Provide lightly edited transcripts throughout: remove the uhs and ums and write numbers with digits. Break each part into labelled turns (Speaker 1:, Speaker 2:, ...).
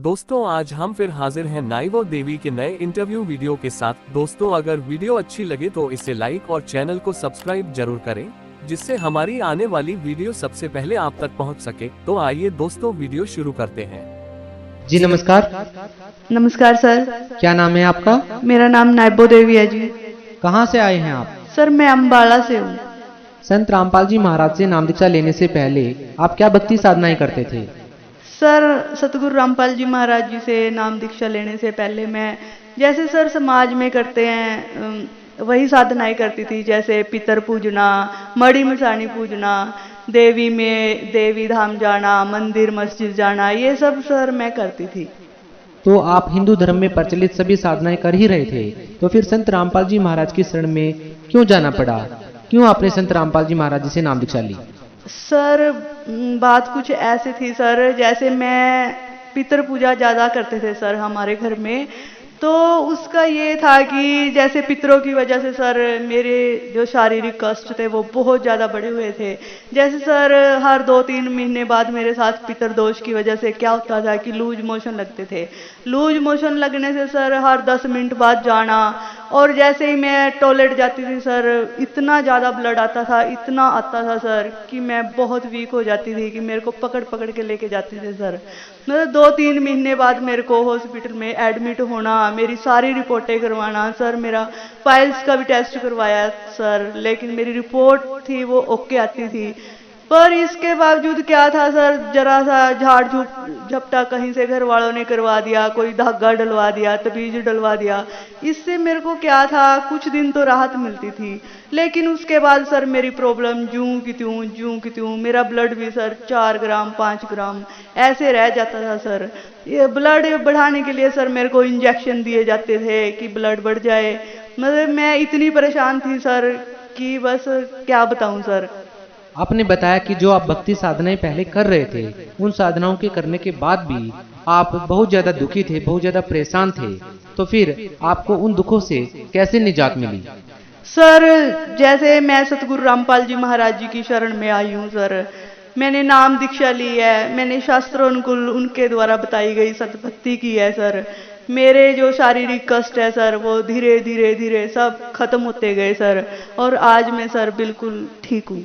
Speaker 1: दोस्तों आज हम फिर हाजिर हैं नाइवो देवी के नए इंटरव्यू वीडियो के साथ। दोस्तों अगर वीडियो अच्छी लगे तो इसे लाइक और चैनल को सब्सक्राइब जरूर करें, जिससे हमारी आने वाली वीडियो सबसे पहले आप तक पहुंच सके। तो आइए दोस्तों वीडियो शुरू करते हैं।
Speaker 2: जी नमस्कार।
Speaker 3: नमस्कार सर।
Speaker 2: क्या नाम है आपका?
Speaker 3: मेरा नाम नाइबो देवी है जी।
Speaker 2: कहाँ से आए हैं आप?
Speaker 3: सर मैं अम्बाला से हूँ।
Speaker 2: संत रामपाल जी महाराज से नाम दीक्षा लेने से पहले आप क्या भक्ति साधनाएं करते थे?
Speaker 3: सर सतगुरु रामपाल जी महाराज जी से नाम दीक्षा लेने से पहले मैं जैसे सर समाज में करते हैं वही साधनाएं करती थी, जैसे पितर पूजना, मड़ी मसानी पूजना, देवी में देवी धाम जाना, मंदिर मस्जिद जाना, ये सब सर मैं करती थी।
Speaker 2: तो आप हिंदू धर्म में प्रचलित सभी साधनाएं कर ही रहे थे, तो फिर संत रामपाल जी महाराज की शरण में क्यों जाना पड़ा? क्यों आपने संत रामपाल जी महाराज जी से नाम दीक्षा ली?
Speaker 3: सर बात कुछ ऐसी थी सर, जैसे मैं पितर पूजा ज़्यादा करते थे सर हमारे घर में, तो उसका ये था कि जैसे पितरों की वजह से सर मेरे जो शारीरिक कष्ट थे वो बहुत ज़्यादा बढ़े हुए थे। जैसे सर हर 2-3 महीने बाद मेरे साथ पितर दोष की वजह से क्या होता था कि लूज मोशन लगते थे। लूज मोशन लगने से सर हर 10 मिनट बाद जाना, और जैसे ही मैं टॉयलेट जाती थी सर इतना ज़्यादा ब्लड आता था, इतना आता था सर कि मैं बहुत वीक हो जाती थी कि मेरे को पकड़ पकड़ के लेके जाते थे सर। मतलब 2-3 महीने बाद मेरे को हॉस्पिटल में एडमिट होना, मेरी सारी रिपोर्टें करवाना सर। मेरा फाइल्स का भी टेस्ट करवाया सर, लेकिन मेरी रिपोर्ट थी वो ओके आती थी, पर इसके बावजूद क्या था सर, जरा सा झाड़ झपटा कहीं से घर वालों ने करवा दिया, कोई धागा डलवा दिया, तबीज डलवा दिया, इससे मेरे को क्या था कुछ दिन तो राहत मिलती थी, लेकिन उसके बाद सर मेरी प्रॉब्लम जूं की त्यों मेरा ब्लड भी सर 4 ग्राम 5 ग्राम ऐसे रह जाता था सर। ये ब्लड बढ़ाने के लिए सर मेरे को इंजेक्शन दिए जाते थे कि ब्लड बढ़ जाए। मतलब मैं इतनी परेशान थी सर कि बस क्या बताऊं सर।
Speaker 2: आपने बताया कि जो आप भक्ति साधनाएं पहले कर रहे थे, उन साधनाओं के करने के बाद भी आप बहुत ज्यादा दुखी थे, बहुत ज्यादा परेशान थे, तो फिर आपको उन दुखों से कैसे निजात मिली?
Speaker 3: सर जैसे मैं सतगुरु रामपाल जी महाराज जी की शरण में आई हूँ सर, मैंने नाम दीक्षा ली है, मैंने शास्त्रोनुकूल उनके द्वारा बताई गई सतभक्ति की है सर। मेरे जो शारीरिक कष्ट है सर वो धीरे धीरे धीरे सब खत्म होते गए सर, और आज मैं सर बिल्कुल ठीक हूँ।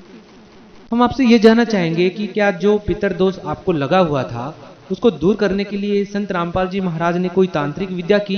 Speaker 2: हम आपसे ये जानना चाहेंगे कि क्या जो पितर दोष आपको लगा हुआ था उसको दूर करने के लिए संत रामपाल जी महाराज ने कोई तांत्रिक विद्या की,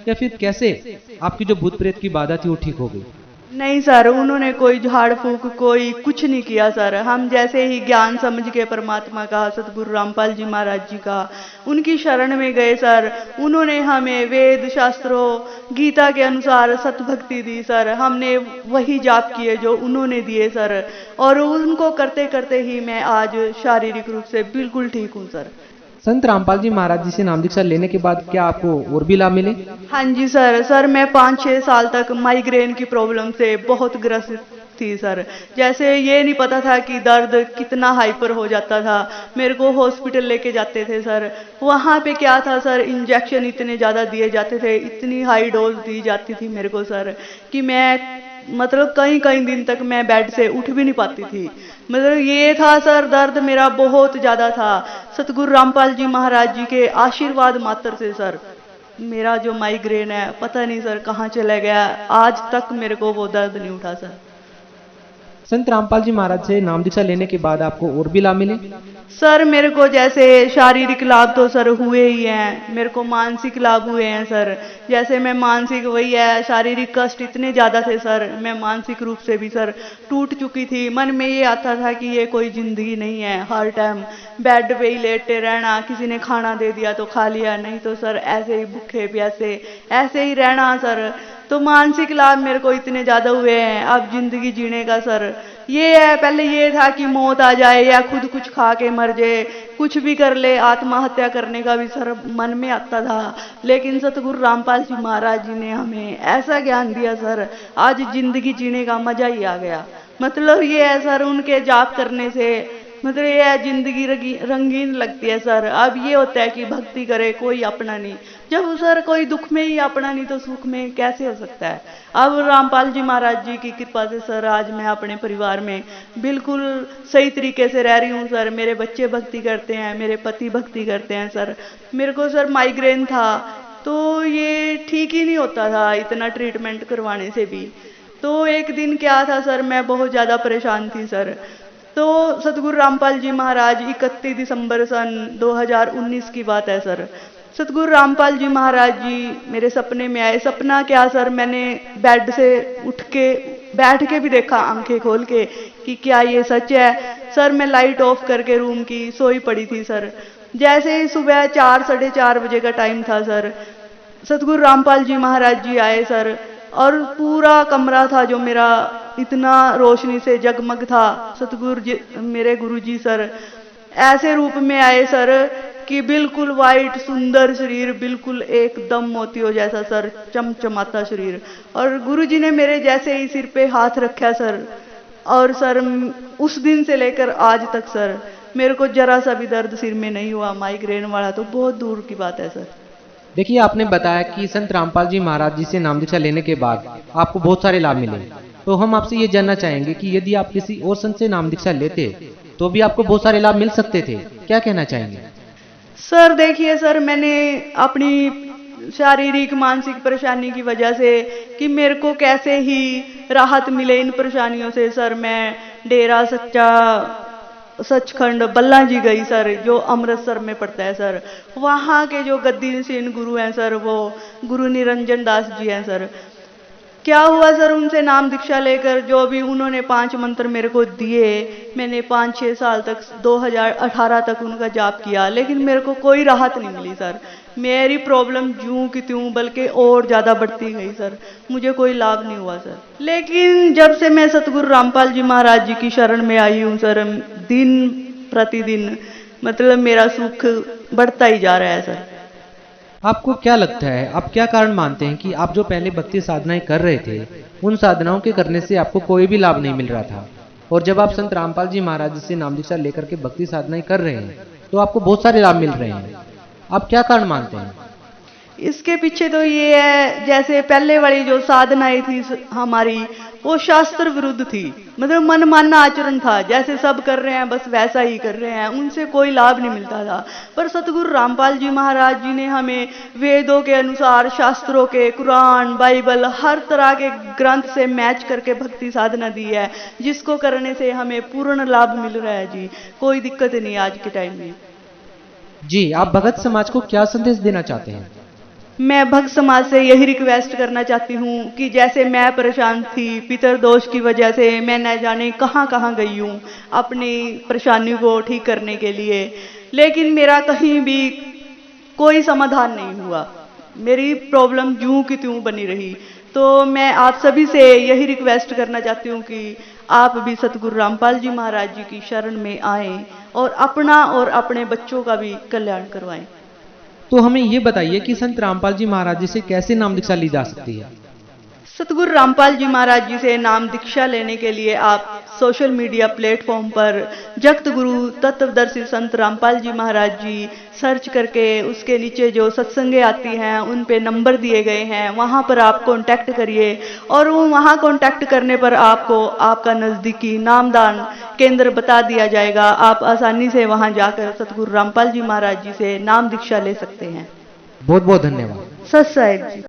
Speaker 2: या फिर कैसे आपकी जो भूत प्रेत की बाधा थी वो ठीक हो गई?
Speaker 3: नहीं सर, उन्होंने कोई झाड़ फूक कोई कुछ नहीं किया सर। हम जैसे ही ज्ञान समझ के परमात्मा का, सतगुरु रामपाल जी महाराज जी का, उनकी शरण में गए सर, उन्होंने हमें वेद शास्त्रों गीता के अनुसार सतभक्ति दी सर। हमने वही जाप किए जो उन्होंने दिए सर, और उनको करते करते ही मैं आज शारीरिक रूप से बिल्कुल ठीक हूँ सर।
Speaker 2: संत रामपाल जी महाराज जी से नाम दीक्षा लेने के बाद क्या आपको और भी लाभ मिले?
Speaker 3: हाँ जी सर मैं 5-6 साल तक माइग्रेन की प्रॉब्लम से बहुत ग्रसित थी सर। जैसे ये नहीं पता था कि दर्द कितना हाइपर हो जाता था। मेरे को हॉस्पिटल लेके जाते थे सर, वहाँ पे क्या था सर, इंजेक्शन इतने ज़्यादा दिए जाते थे, इतनी हाई डोज दी जाती थी मेरे को सर कि मैं मतलब कई दिन तक मैं बेड से उठ भी नहीं पाती थी। मतलब ये था सर, दर्द मेरा बहुत ज़्यादा था। सतगुरु रामपाल जी महाराज जी के आशीर्वाद मात्र से सर मेरा जो माइग्रेन है पता नहीं सर कहाँ चला गया, आज तक मेरे को वो दर्द नहीं उठा सर।
Speaker 2: संत रामपाल जी महाराज से नाम दीक्षा लेने के बाद आपको और भी लाभ मिले?
Speaker 3: सर मेरे को जैसे शारीरिक लाभ तो सर हुए ही हैं, मेरे को मानसिक लाभ हुए हैं सर। जैसे मैं मानसिक, वही है, शारीरिक कष्ट इतने ज़्यादा थे सर, मैं मानसिक रूप से भी सर टूट चुकी थी। मन में ये आता था कि ये कोई ज़िंदगी नहीं है, हर टाइम बेड पे ही लेटे रहना, किसी ने खाना दे दिया तो खा लिया, नहीं तो सर ऐसे ही भूखे प्यासे ऐसे ही रहना सर। तो मानसिक लाभ मेरे को इतने ज़्यादा हुए हैं। अब जिंदगी जीने का सर ये है, पहले ये था कि मौत आ जाए या खुद कुछ खा के मर जाए, कुछ भी कर ले, आत्महत्या करने का भी सर मन में आता था, लेकिन सतगुरु रामपाल जी महाराज जी ने हमें ऐसा ज्ञान दिया सर, आज जिंदगी जीने का मजा ही आ गया। मतलब ये है सर, उनके जाप करने से मतलब ये है, जिंदगी रंगीन लगती है सर। अब ये होता है कि भक्ति करे कोई अपना नहीं, जब सर कोई दुख में ही अपना नहीं तो सुख में कैसे हो सकता है। अब रामपाल जी महाराज जी की कृपा से सर आज मैं अपने परिवार में बिल्कुल सही तरीके से रह रही हूँ सर। मेरे बच्चे भक्ति करते हैं, मेरे पति भक्ति करते हैं सर। मेरे को सर माइग्रेन था तो ये ठीक ही नहीं होता था इतना ट्रीटमेंट करवाने से भी। तो एक दिन क्या था सर, मैं बहुत ज़्यादा परेशान थी सर। तो सतगुरु रामपाल जी महाराज 31 दिसंबर सन 2019 की बात है सर। सतगुरु रामपाल जी महाराज जी मेरे सपने में आए। सपना क्या सर, मैंने बेड से उठ के बैठ के भी देखा आंखें खोल के कि क्या ये सच है सर। मैं लाइट ऑफ करके रूम की सोई पड़ी थी सर। जैसे ही सुबह 4 साढ़े 4 बजे का टाइम था सर, सतगुरु रामपाल जी महाराज जी आए सर। और पूरा कमरा था जो मेरा इतना रोशनी से जगमग था। सतगुरु जी मेरे गुरु जी सर ऐसे रूप में आए सर कि बिल्कुल वाइट सुंदर शरीर, बिल्कुल एकदम मोतियों जैसा सर, चमचमाता शरीर। और गुरु जी ने मेरे जैसे ही सिर पे हाथ रखा सर, और सर उस दिन से लेकर आज तक सर मेरे को जरा सा भी दर्द सिर में नहीं हुआ। माइग्रेन वाला तो बहुत दूर की बात है सर।
Speaker 2: देखिए, आपने बताया कि संत रामपाल जी महाराज जी से नाम दीक्षा लेने के बाद आपको बहुत सारे लाभ मिले। तो हम आपसे ये जानना चाहेंगे कि यदि आप किसी और संत से नाम दीक्षा लेते तो भी आपको बहुत सारे लाभ मिल सकते थे, क्या कहना चाहेंगे?
Speaker 3: सर देखिए सर, मैंने अपनी शारीरिक मानसिक परेशानी की वजह से कि मेरे को कैसे ही राहत मिले इन परेशानियों से सर, मैं डेरा सच्चा सचखंड बल्ला जी गई सर, जो अमृतसर में पड़ता है सर। वहाँ के जो गद्दी नशीन गुरु हैं सर, वो गुरु निरंजन दास जी हैं सर। क्या हुआ सर, उनसे नाम दीक्षा लेकर जो भी उन्होंने 5 मंत्र मेरे को दिए, मैंने 5-6 साल तक 2018 तक उनका जाप किया, लेकिन मेरे को कोई राहत नहीं मिली सर। मेरी प्रॉब्लम ज्यों की त्यों बल्कि और ज़्यादा बढ़ती गई सर, मुझे कोई लाभ नहीं हुआ सर। लेकिन जब से मैं सतगुरु रामपाल जी महाराज जी की शरण में आई हूँ सर, दिन प्रतिदिन मतलब मेरा सुख बढ़ता ही जा रहा है सर।
Speaker 2: आपको क्या लगता है, आप क्या कारण मानते हैं कि आप जो पहले भक्ति साधनाएं कर रहे थे, उन साधनाओं के करने से आपको कोई भी लाभ नहीं मिल रहा था, और जब आप संत रामपाल जी महाराज जी से नाम दीक्षा लेकर के भक्ति साधनाएं कर रहे हैं तो आपको बहुत सारे लाभ मिल रहे हैं? आप क्या कारण मानते हैं?
Speaker 3: इसके पीछे तो ये है, जैसे पहले वाली जो साधनाएं थी हमारी, वो शास्त्र विरुद्ध थी, मतलब मनमाना आचरण था, जैसे सब कर रहे हैं बस वैसा ही कर रहे हैं, उनसे कोई लाभ नहीं मिलता था। पर सतगुरु रामपाल जी महाराज जी ने हमें वेदों के अनुसार, शास्त्रों के, कुरान, बाइबल, हर तरह के ग्रंथ से मैच करके भक्ति साधना दी है, जिसको करने से हमें पूर्ण लाभ मिल रहा है जी, कोई दिक्कत नहीं आज के टाइम में।
Speaker 2: जी, आप भगत समाज को क्या संदेश देना चाहते हैं?
Speaker 3: मैं भक्त समाज से यही रिक्वेस्ट करना चाहती हूँ कि जैसे मैं परेशान थी पितर दोष की वजह से, मैं न जाने कहाँ कहाँ गई हूँ अपनी परेशानी को ठीक करने के लिए, लेकिन मेरा कहीं भी कोई समाधान नहीं हुआ, मेरी प्रॉब्लम यूं की त्यों बनी रही। तो मैं आप सभी से यही रिक्वेस्ट करना चाहती हूँ कि आप भी सतगुरु रामपाल जी महाराज जी की शरण में आएं और अपना और अपने बच्चों का भी कल्याण करवाएं।
Speaker 2: तो हमें ये बताइए कि संत रामपाल जी महाराज जी से कैसे नाम दीक्षा ली जा सकती है?
Speaker 3: सतगुरु रामपाल जी महाराज जी से नाम दीक्षा लेने के लिए आप सोशल मीडिया प्लेटफॉर्म पर जगत गुरु तत्वदर्शी संत रामपाल जी महाराज जी सर्च करके उसके नीचे जो सत्संगें आती हैं उन पे नंबर दिए गए हैं, वहाँ पर आप कांटेक्ट करिए और वो वहाँ कांटेक्ट करने पर आपको आपका नज़दीकी नामदान केंद्र बता दिया जाएगा। आप आसानी से वहाँ जाकर सतगुरु रामपाल जी महाराज जी से नाम दीक्षा ले सकते हैं।
Speaker 2: बहुत बहुत धन्यवाद।
Speaker 3: सत साहिब जी।